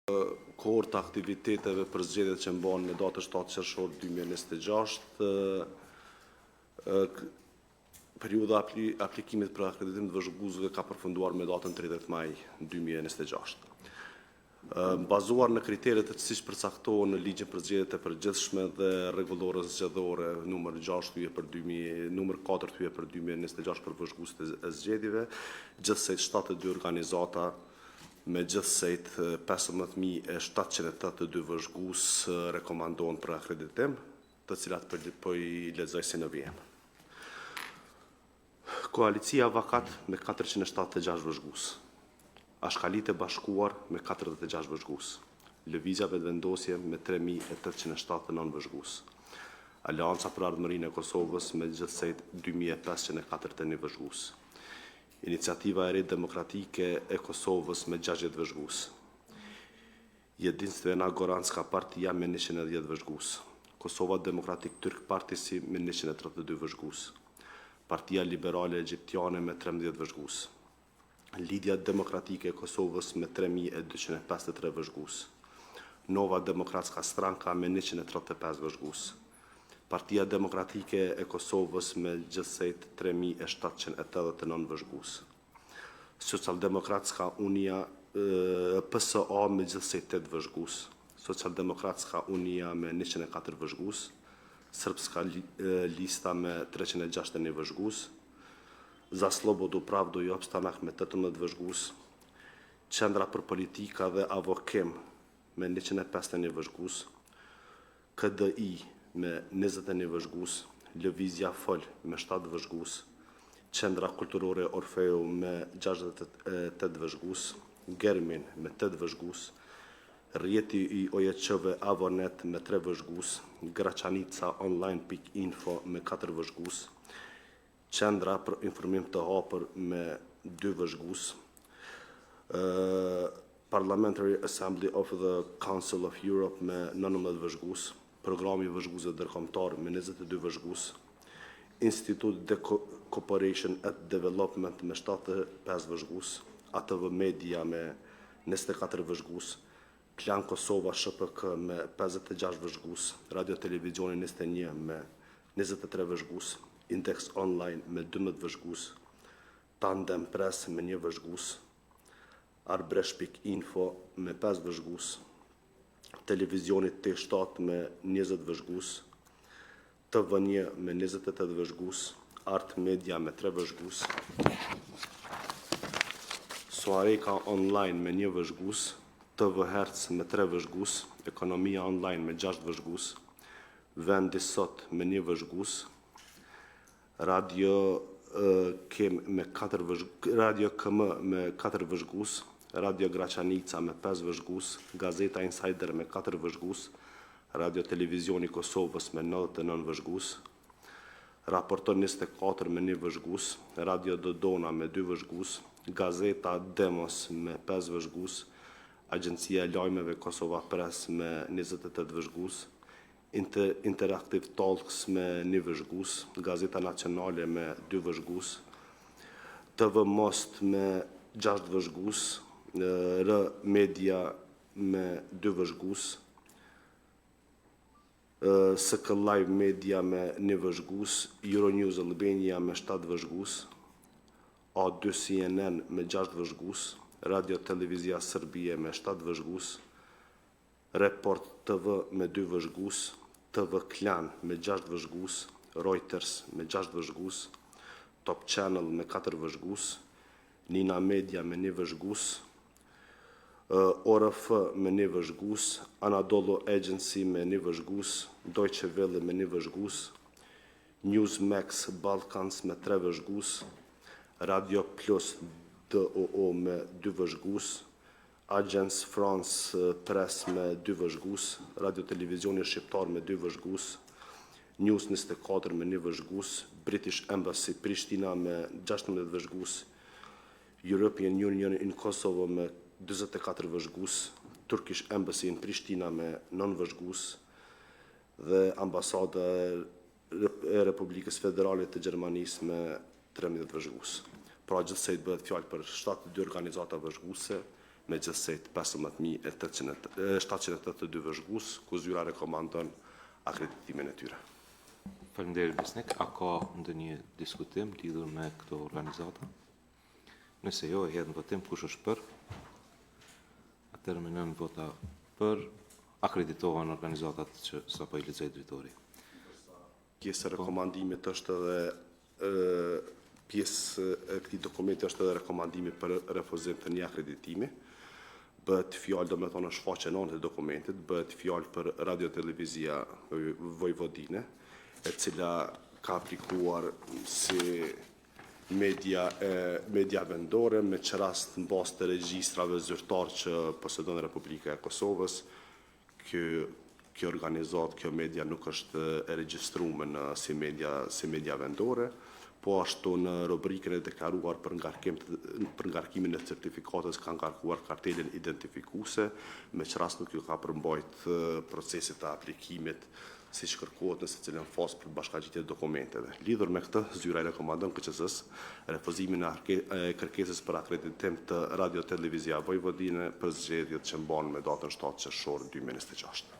kohorta aktiviteteve për zgjedhjet që mbahen me datën 7 qershor 2026, periudha aplikimit për akreditim të vëzhguesve ka përfunduar me datën 30 maj 2026. Bazuar në kriteret të siç përcaktohen në ligjin për zgjedhjet e përgjithshme dhe rregullorës zgjedhore numër 4/2026 për vëzhguesit e zgjedhjeve, gjithsej 72 organizata me gjithsejt 15.782 vëzhgues rekomandohen për akreditim, të cilat po I lexoj si në vijim. Koalicia Vakat me 476 vëzhgues. Ashkalit e Bashkuar me 46 vëzhgues. Lëvizja Vetëvendosje me 3.879 vëzhgues. Aleanca për Ardhmërinë e Kosovës me gjithsejt 2.541 vëzhgues. Iniciativa e Re Demokratike e Kosovës me 60 vëzhgues. Jedinstvena Goranska Partia me 110 vëzhgues. Kosova Demokratik Turk Partisi me 132 vëzhgues. Partia Liberale Egjiptiane me 13 vëzhgues. Lidja Demokratike e Kosovës me 3.253 vëzhgues. Nova Demokratska Stranka me 135 vëzhgues. Partia Demokratike e Kosovës me gjithsejt 3.789 vëzhgues. Socialdemokratska Unia PSA me gjithsejt 8 vëzhgues. Socialdemokratska Unia me 104 vëzhgues. Srpska Lista me 361 vëzhgues. Za Slobodu Pravdu I Opstanak me 18 vëzhgues. Qendra për Politika dhe Avokim me 151 vëzhgues. KDI me 21 vëzhgues, Lëvizja Fol me 7 vëzhgues, Qendra Kulturore Orfeu me 68 vëzhgues, Germin me 8 vëzhgues, Rjeti I OJQ-ve Avonet me 3 vëzhgues, Graçanica Online.info me 4 vëzhgues, Qendra për Informim të Hapur me 2 vëzhgues, Parliamentary Assembly of the Council of Europe me 19 vëzhgues, Programi Vëzhguesve Ndërkombëtar me 22 vëzhgues, Institute de Cooperation and Development me 75 vëzhgues, ATV Media me 24 vëzhgues, Klan Kosova SHPK me 56 vëzhgues, Radio Televizioni 21 me 23 vëzhgues, Index Online me 12 vëzhgues, Tandem Press me 1 vëzhgues, Arbresh.info me 5 vëzhgues, Televizionit T7 me 20 vëzhgues, TV1 me 28 vëzhgues, Art Media me 3 vëzhgues, Soareka Online me 1 vëzhgues, TV Hertz me 3 vëzhgues, Ekonomia Online me 6 vëzhgues, Vendi Sot me 1 vëzhgues, Radio KM me 4 vëzhgues, Radio Graçanica me 5 vëzhgues, Gazeta Insider me 4 vëzhgues, Radio Televizioni Kosovës me 99 vëzhgues, Raportor 24 me 1 vëzhgues, Radio Dodona me 2 vëzhgues, Gazeta Demos me 5 vëzhgues, Agjencia e Lajmeve Kosova Press me 28 vëzhgues, Interactive Talks me 1 vëzhgues, Gazeta Nacionale me 2 vëzhgues, TV Most me 6 vëzhgues, R Media me 2 vëzhgues, SK Live Media me 1 vëzhgues, Euronews Albania me 7 vëzhgues, A2 CNN me 6 vëzhgues, Radio Televizia Serbie me 7 vëzhgues, Report TV me 2 vëzhgues, TV Klan me 6 vëzhgues, Reuters me 6 vëzhgues, Top Channel me 4 vëzhgues, Nina Media me 1 vëzhgues, ORF me 1 vëzhgues, Anadolu Agency me 1 vëzhgues, Deutsche Welle me 1 vëzhgues, Newsmax Balkans me 3 vëzhgues, Radio Plus DOO me 2 vëzhgues, Agence France Press me 2 vëzhgues, Radio Televizioni Shqiptar me 2 vëzhgues, News 24 me 1 vëzhgues, British Embassy Prishtina me 16 vëzhgues, European Union in Kosovo me 24 vëzhgues, Turkish Embassy in Prishtina me 9 vëzhgues dhe Ambasada e Republikës Federale të Gjermanisë me 13 vëzhgues. Pra gjithsej bëhet fjalë për 72 organizata vëzhguese me gjithsejt 15.782 vëzhgues, ku zyra rekomandon akreditimin e tyre. Faleminderit Besnik. A ka ndonjë diskutim lidhur me këto organizata? Nëse jo, e hedh në votim. Kush është për? Atëherë me 9 vota për, akreditohen organizatat që sapo i lexoi drejtori. Pjesë e rekomandimit është edhe pjesë e këtij dokumenti është edhe rekomandimi për refuzim të një akreditimi. Bëhet fjalë, domethënë është faqe 9 e dokumentit, bëhet fjalë për Radio Televizia Vojvodine, e cila ka aplikuar si media vendore me çrast në bazë të regjistrave zyrtar që posedon Republika e Kosovës. Kjo organizat, kjo media nuk është e regjistruar si media vendore, po ashtu në rubrikën e deklaruar për ngarkimin e certifikatës ka ngarkuar kartelin identifikuese, me çrast nuk ju ka përmbajt procesit të aplikimit siç kërkohet në secilën fazë për bashkëngjitje të dokumenteve. Lidhur me këtë, zyra i rekomandon KQS-s refuzimin e kërkesës për akreditim të Radio Televizia Vojvodine për zgjedhjet që mbahen me datën 7 qershor 2026.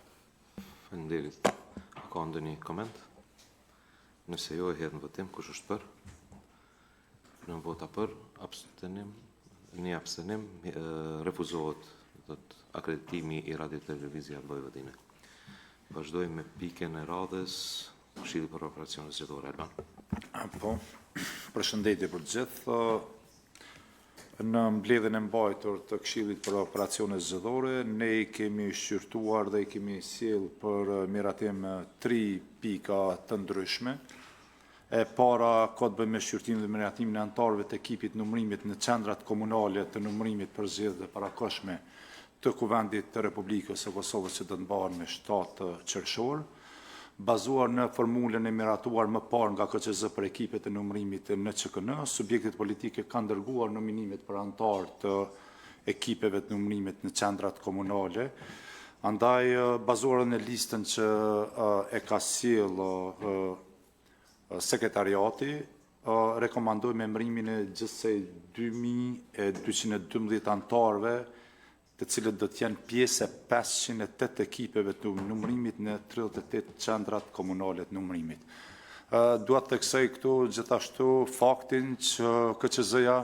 Faleminderit. Ka ndonjë koment? Nëse jo, e hedh në votim. Kush është për? 9 vota për, një abstenim, refuzohet akreditimi i Radio Televizia Vojvodine. Vazhdojmë me pikën e radhës, Këshilli për Operacione Zgjedhore. Elban. Po, përshëndetje për gjithë. Në mbledhjen e mbajtur të Këshillit për Operacione Zgjedhore, ne i kemi shqyrtuar dhe i kemi sjell për miratim 3 pika të ndryshme. E para ka të bëjë me shqyrtimin dhe miratimin e anëtarëve të ekipit numërimit në qendrat komunale të numërimit për zgjedhjet e parakohshme të Kuvendit të Republikës së Kosovës që do të mbahen me 7 qershor, bazuar në formulën e miratuar më parë nga KQZ për ekipet e numërimit në QKN, subjektet politike kanë dërguar nominimet për anëtar të ekipeve të numërimit në qendrat komunale. Andaj, bazuar në listën që e ka sjell sekretariati, rekomandojmë emërimin e gjithsej 2212 anëtarëve, të cilët do të jenë pjesë e 508 ekipeve të numërimit në 38 qendrat komunale të numërimit. Dua të theksoj këtu gjithashtu faktin që KQZ-ja,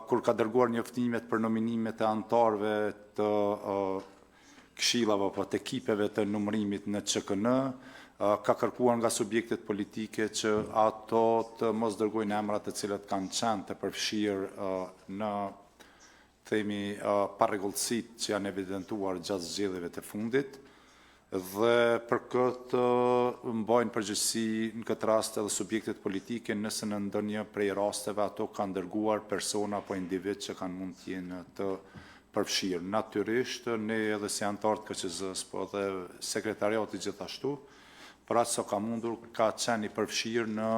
kur ka dërguar njoftimet për nominimet e anëtarëve të këshillave apo të ekipeve të numërimit në QKN, ka kërkuar nga subjektet politike që ato të mos dërgojnë emrat të cilët kanë qenë të përfshirë në parregullësit që janë evidentuar gjatë zgjedhjeve të fundit, dhe për këtë mbajnë përgjegjësi në këtë rast edhe subjektet politike nëse në ndonjë prej rasteve ato kanë dërguar persona apo individ që kanë mund të jenë të përfshirë. Natyrisht, ne edhe si anëtar të KQZ-s, po edhe sekretariati gjithashtu, për aq sa ka mundur, ka qenë i përfshirë në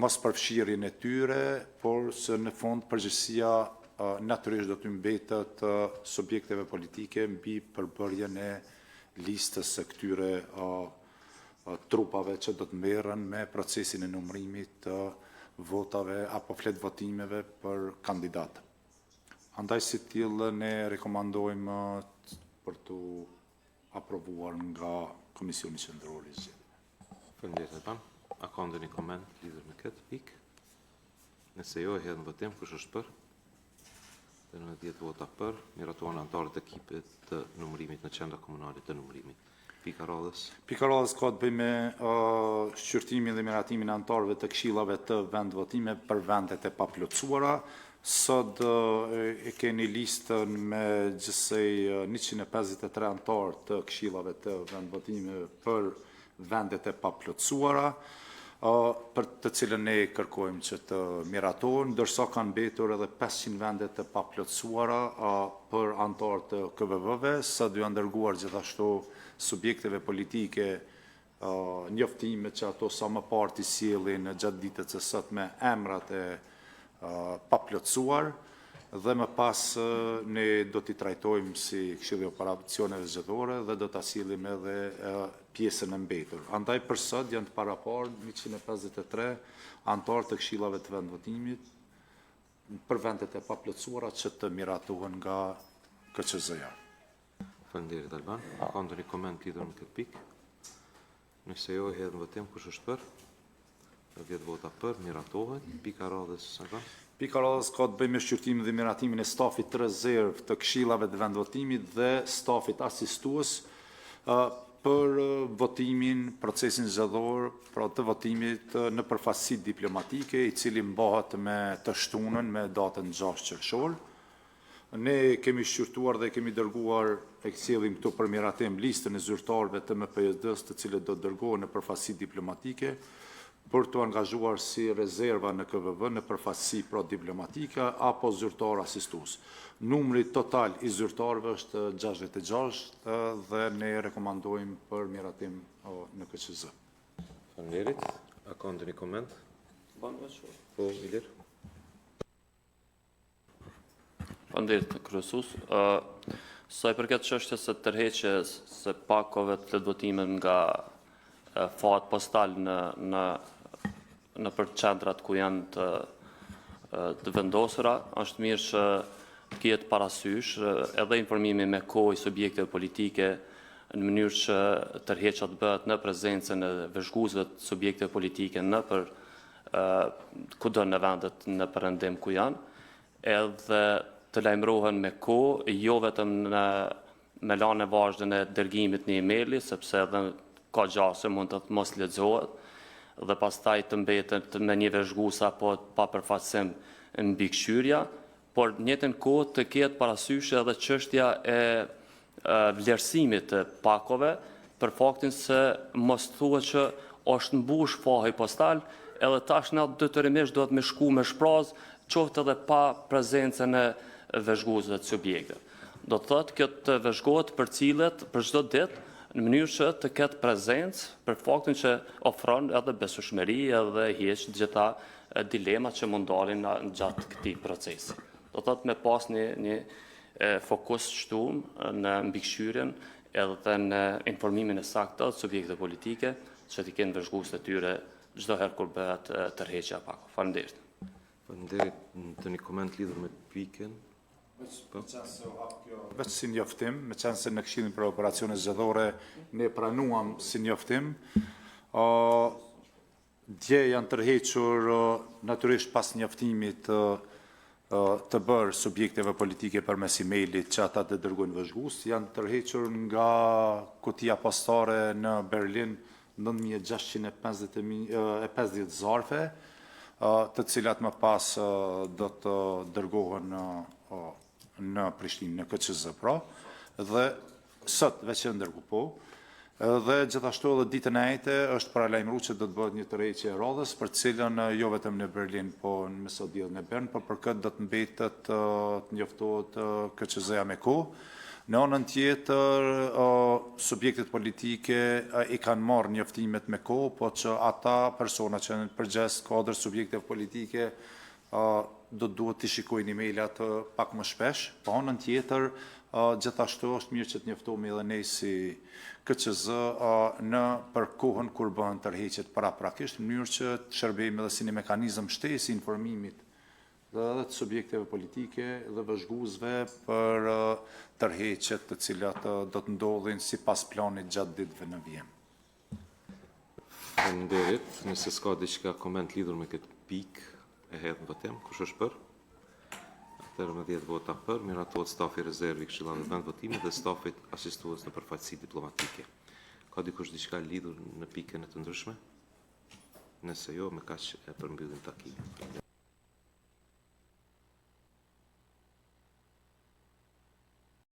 mos përfshirjen e tyre, por se në fund përgjegjësia natyrisht do të mbetet subjekteve politike mbi përbërjen e listës së këtyre trupave që do të merren me procesin e numërimit të votave apo flet votimeve për kandidat. Andaj si tillë ne rekomandojmë për të aprovuar nga Komisioni Qendror i Zgjedhjeve. Faleminderit Elban. A ka ndonjë koment lidhur me këtë pikë? Nëse jo, e hedh në votim. Kush është për? 10 vota për, miratuan anëtarët e ekipit të numërimit në qendra komunale të numërimit. Pika radhës. Pika radhës ka të bëjë me shqyrtimin dhe miratimin e anëtarëve të këshillave të vendvotime për vendet e paplotësuara. Sot e keni listën me gjithsej 153 anëtarë të këshillave të vendvotime për vendet e paplotësuara, për të cilën ne kërkojmë që të miratohen, ndërsa kanë mbetur edhe 500 vende të paplotësuara për anëtarë të KVV-ve, sa dy janë dërguar gjithashtu subjekteve politike njoftime që ato sa më parë të sjellin gjatë ditës së sotme emrat e paplotësuar, dhe më pas ne do t'i trajtojmë si Këshilli i Operacioneve Zgjedhore dhe do t'a sillim edhe pjesën e mbetur. Andaj për sot janë të paraparë 153 anëtarë të këshillave të vendvotimit për vendet e paplotësuara që të miratohen nga KQZ-ja. Faleminderit Alban. Ka ndonjë koment lidhur me këtë pikë? Nëse jo, hedh në votim kush është për? 10 vota për, miratohet. Pika radhës Alban. Pika radhës ka të bëjë me shqyrtimin dhe miratimin e stafit të rezervë të këshillave të vendvotimit dhe stafit asistues për votimin, procesin zgjedhor, pra të votimit në përfaqësi diplomatike, i cili mbahet me të shtunën me datën 6 qershor. Ne kemi shqyrtuar dhe kemi dërguar e kthjellim këtu për miratim listën e zyrtarëve të MPSD-s të cilët do të dërgohen në përfaqësi diplomatike për të angazhuar si rezerva në KVV në përfaqësi pro diplomatike apo zyrtar asistues. Numri total i zyrtarëve është 66 dhe ne rekomandojmë për miratim në KQZ. Faleminderit. A ka ndonjë koment? Po, Ilir. Faleminderit kryesues. Sa i përket çështjes së tërheqjes së pakove të votimit nga fat postal në për qendrat ku janë të vendosura, është mirë që të ketë parasysh edhe informimi me kohë i subjekteve politike në mënyrë që tërheqja të bëhet në prezencën e vëzhguesve të subjekteve politike në për kudo në vendet në perëndim ku janë, edhe të lajmërohen me kohë, jo vetëm me lanë e vazhdën e dërgimit në emaili, sepse edhe ka gjase mund të mos lexohet, dhe pastaj të mbetet me një vëzhgues apo pa përfaqësim mbi këshyrja, por në njëjtën kohë të ketë parasysh edhe çështja e vlerësimit të pakove, për faktin se mos thuhet që është mbush fahi postal, edhe tash na detyrimisht duhet me shku me shpraz, qoftë edhe pa prezencën e vëzhguesve të subjekteve. Do të thotë kjo të vëzhgohet për cilët për çdo ditë në mënyrë që të ketë prezencë për faktin që ofron edhe besueshmëri edhe hiq gjitha dilemat që mund dalin gjatë këtij procesi. Do të thotë me pas një fokus shtum në mbikëqyrjen edhe në informimin e saktë të subjekteve politike që të kenë vëzhgues të tyre çdo herë kur bëhet tërheqja pak. Faleminderit. Faleminderit. Të një koment lidhur me pikën. Veç si njoftim, me qenë se në Këshillin për Operacione Zgjedhore ne pranuam si njoftim, dje janë tërhequr natyrisht pas njoftimit të bërë subjekteve politike përmes emailit që ata të dërgojnë vëzhgues, janë tërhequr nga kutia postare në Berlin 9650 zarfe, të cilat më pas do të dërgohen në Prishtinë, në KQZ pra, dhe sot veç e ndërgu po, dhe gjithashtu edhe ditën e njëjtë është paralajmëruar që do të bëhet një tërheqje e radhës, për cilën jo vetëm në Berlin, po në mesodiellën e Bern, por për këtë do të mbetet të njoftohet KQZ-ja me kohë. Në anën tjetër, subjektet politike i kanë marrë njoftimet me kohë, po që ata persona që në përgjes kodër subjektet politike do duhet të shikojnë emailat pak më shpesh, po anën tjetër, gjithashtu është mirë që të njoftohemi edhe ne si KQZ në për kohën kur bëhen tërheqjet paraprakisht, në mënyrë që të shërbejmë edhe si një mekanizëm shtesë informimit dhe të subjekteve politike dhe vëzhguesve për tërheqjet të cilat do të ndodhin sipas planit gjatë ditëve në vijim. Faleminderit. Nëse s'ka diçka koment lidhur me këtë pikë, e hedh në votim. Kush është për? Atëherë me 10 vota për, miratohet stafi rezervi i këshillave të vendvotimit dhe stafit asistues në përfaqësi diplomatike. Ka dikush diçka lidhur në pikën e të ndryshme? Nëse jo, me kaq e përmbyllim takimin.